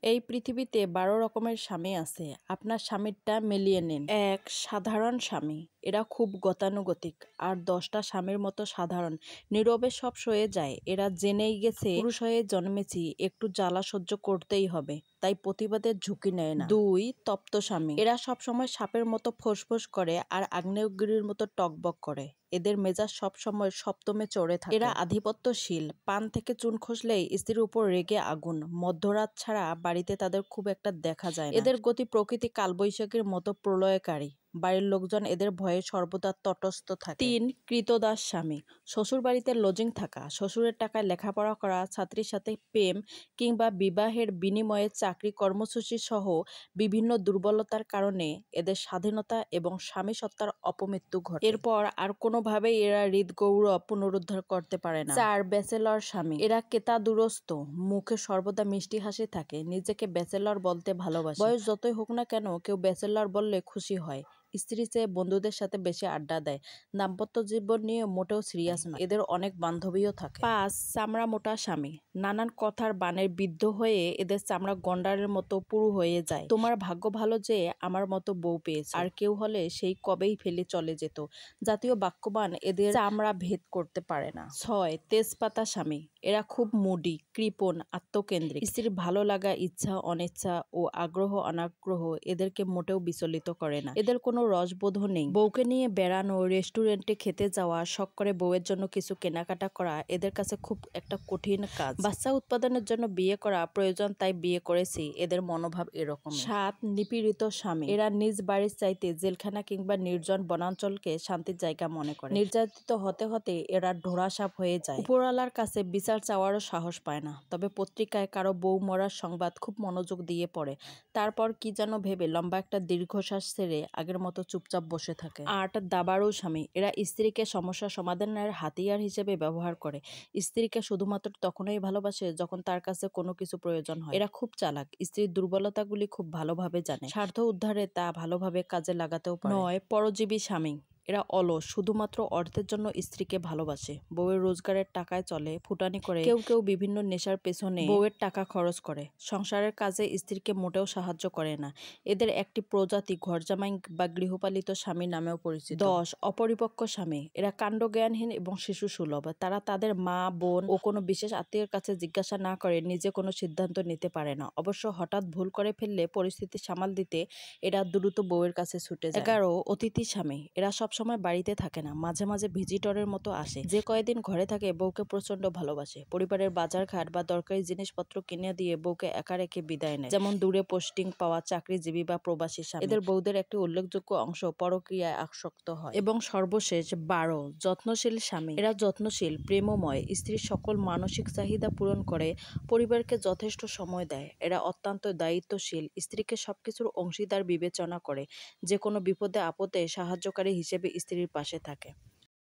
এই পৃথিবীতে ১২ রকমের স্বামী আছে। আপনার স্বামীরটা মিলিয়ে নিন। ১. সাধারণ স্বামী। এরা খুব গতানুগতিক আর ১০টা স্বামীর মতো সাধারণ। নীরবে সব সয়ে যায়। এরা জেনেই গেছে পুরুষ হয়ে জন্মেছি, একটু জ্বালা সহ্য করতেই হবে, তাই প্রতিবাদের ঝুঁকি নেয় না। ২. তপ্ত স্বামী। এরা সবসময় সাপের মতো ফোঁস করে আর আগ্নেয়গিরির মতো টকবক করে। এদের মেজাজ সবসময় সপ্তমে চড়ে থাকে। এরা আধিপত্যশীল। পান থেকে চুন খসলেই স্ত্রীর উপর রেগে আগুন। মধ্যরাত ছাড়া বাড়িতে তাদের খুব একটা দেখা যায় না। এদের গতি প্রকৃতি কালবৈশাখীর মতো প্রলয়কারী। বাড়ির লোকজন এদের ভয়ে সর্বদা তটস্থ থাকে। ৩. কৃতদাস স্বামী। শ্বশুর বাড়িতে লজিং থাকা, শ্বশুরের টাকায় লেখাপড়া করা, ছাত্রীর সাথে প্রেম কিংবা বিবাহের বিনিময়ে চাকরি কর্মসূচি সহ বিভিন্ন দুর্বলতার কারণে এদের স্বাধীনতা এবং স্বামী সত্তার অপমৃত্যু ঘটে। এরপর আর কোনোভাবেই এরা হৃদগৌরব পুনরুদ্ধার করতে পারে না। ৪. ব্যাচেলর স্বামী। এরা কেতাদুরস্ত, মুখে সর্বদা মিষ্টি হাসি থাকে, নিজেকে ব্যাচেলর বলতে ভালোবাসে। বয়স যতই হোক না কেন কেউ ব্যাচেলর বললে খুশি হয়। স্ত্রীর চেয়ে বন্ধুদের সাথে বেশি আড্ডা দেয়। দাম্পত্য জীবন নিয়ে মোটেও সিরিয়াস নয়। এদের অনেক বান্ধবীও থাকে। ৫. চামড়া মোটা স্বামী। নানান কথার বানের বিদ্ধ হয়ে এদের চামড়া গন্ডারের মতো পুরু হয়ে যায়। তোমার ভাগ্য ভালো যে আমার মতো বউ পেয়েছে, আর কেউ হলে সেই কবেই ফেলে চলে যেত। জাতীয় বাক্যবান এদের চামড়া ভেদ করতে পারে না। ৬. তেজপাতা স্বামী। এরা খুব মুডি, কৃপণ, আত্মকেন্দ্রিক। স্ত্রীর ভালো লাগা, ইচ্ছা অনিচ্ছা ও আগ্রহ অনাগ্রহ এদেরকে মোটেও বিচলিত করে না। এদের কোনো রসবোধও নেই। বউকে নিয়ে বেড়ানো, রেস্টুরেন্টে খেতে যাওয়া, শখ করে বউয়ের জন্য কিছু কেনাকাটা করা এদের কাছে খুব একটা কঠিন কাজ। বাচ্চা উৎপাদনের জন্য বিয়ে করা প্রয়োজন, তাই বিয়ে করেছি, এদের মনোভাব এরকম। ৭. নিপীড়িত স্বামী। এরা নিজ বাড়ির চাইতে জেলখানা কিংবা নির্জন বনাঞ্চলকে শান্তির জায়গা মনে করে। নির্যাতিত হতে হতে এরা ঢোড়াসাপ হয়ে যায়। উপরওয়ালার কাছে বিচার চাওয়ারও সাহস পায় না। তবে পত্রিকায় কারো বউ মরার সংবাদ খুব মনোযোগ দিয়ে পড়ে। তারপর কি যেন ভেবে লম্বা একটা দীর্ঘশ্বাস ছেড়ে আগের মতো চুপচাপ বসে থাকে। ৮. দাবাড়ু স্বামী। এরা স্ত্রীকে সমস্যা সমাধানের হাতিয়ার হিসেবে ব্যবহার করে। স্ত্রীকে শুধুমাত্র তখনই ভালোবাসে যখন তার কাছে কোনো কিছু প্রয়োজন হয়। এরা খুব চালাক, স্ত্রীর দুর্বলতাগুলি খুব ভালোভাবে জানে। স্বার্থ উদ্ধারে তা ভালোভাবে কাজে লাগাতেও পারে। ৯. পরজীবী স্বামী। এরা অলস, শুধুমাত্র অর্থের জন্য স্ত্রীকে ভালোবাসে। বউয়ের রোজগারের টাকায় চলে, ফুটানি করে। কেউ বিভিন্ন নেশার পেছনে বউয়ের টাকা খরচ করে। সংসারের কাজে স্ত্রীকে মোটেও সাহায্য করে না। এদের একটি প্রজাতি ঘরজামাই বা গৃহপালিত স্বামী নামেও পরিচিত। ১০. অপরিপক্ক স্বামী। এরা কাণ্ডজ্ঞানহীন এবং শিশু সুলভ। তারা তাদের মা, বোন ও কোনো বিশেষ আত্মীয়ের কাছে জিজ্ঞাসা না করে নিজে কোনো সিদ্ধান্ত নিতে পারে না। অবশ্য হঠাৎ ভুল করে ফেললে পরিস্থিতি সামাল দিতে এরা দ্রুত বউয়ের কাছে ছুটে যায়। ১১. অতিথি স্বামী। এরা সবসময় বাড়িতে থাকে না, মাঝে মাঝে ভিজিটরের মতো আসে। যে কয়েকদিন ঘরে থাকে বউকে প্রচন্ড ভালোবাসে। পরিবারের বাজারঘাট বা দরকারি জিনিসপত্র কিনে দিয়ে বউকে একা রেখে বিদায় নেয়। যেমন দূরে পোস্টিং পাওয়া চাকরিজীবী বা প্রবাসী স্বামী। এদের বউদের একটি উল্লেখযোগ্য অংশ পরকীয়ায় আসক্ত হয়। এবং সর্বশেষ ১২. যত্নশীল স্বামী। এরা যত্নশীল, প্রেমময়, স্ত্রীর সকল মানসিক চাহিদা পূরণ করে, পরিবারকে যথেষ্ট সময় দেয়। এরা অত্যন্ত দায়িত্বশীল, স্ত্রীকে সবকিছুর অংশীদার বিবেচনা করে, যে কোনো বিপদে আপদে সাহায্যকারী হিসেবে স্ত্রীর পাশে থাকে।